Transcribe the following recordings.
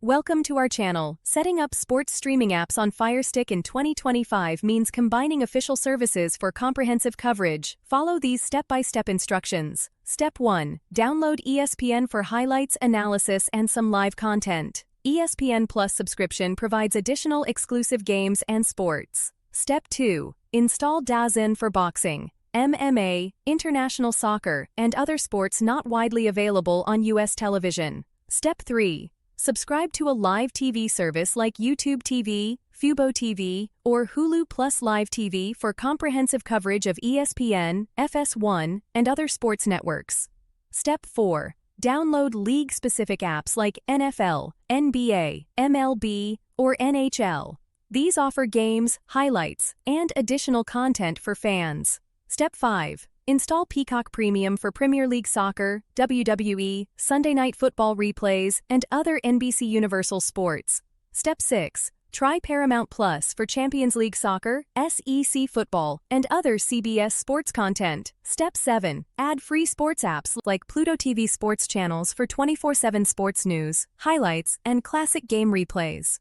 Welcome to our channel. Setting up sports streaming apps on Fire Stick in 2025 means combining official services for comprehensive coverage. Follow these step-by-step instructions. Step 1. Download ESPN for highlights, analysis, and some live content. ESPN Plus subscription provides additional exclusive games and sports. Step 2. Install DAZN for boxing, MMA, international soccer, and other sports not widely available on U.S. television. Step 3. Subscribe to a live TV service like YouTube TV, Fubo TV, or Hulu Plus Live TV for comprehensive coverage of ESPN, FS1, and other sports networks. Step 4. Download league-specific apps like NFL, NBA, MLB, or NHL. These offer games, highlights, and additional content for fans. Step 5. Install Peacock Premium for Premier League Soccer, WWE, Sunday Night Football replays, and other NBC Universal sports. Step 6. Try Paramount Plus for Champions League Soccer, SEC Football, and other CBS sports content. Step 7. Add free sports apps like Pluto TV sports channels for 24/7 sports news, highlights, and classic game replays.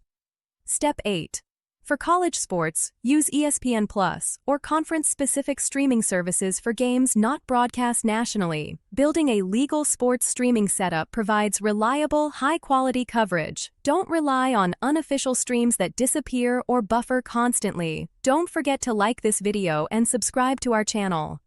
Step 8. For college sports, use ESPN Plus or conference-specific streaming services for games not broadcast nationally. Building a legal sports streaming setup provides reliable, high-quality coverage. Don't rely on unofficial streams that disappear or buffer constantly. Don't forget to like this video and subscribe to our channel.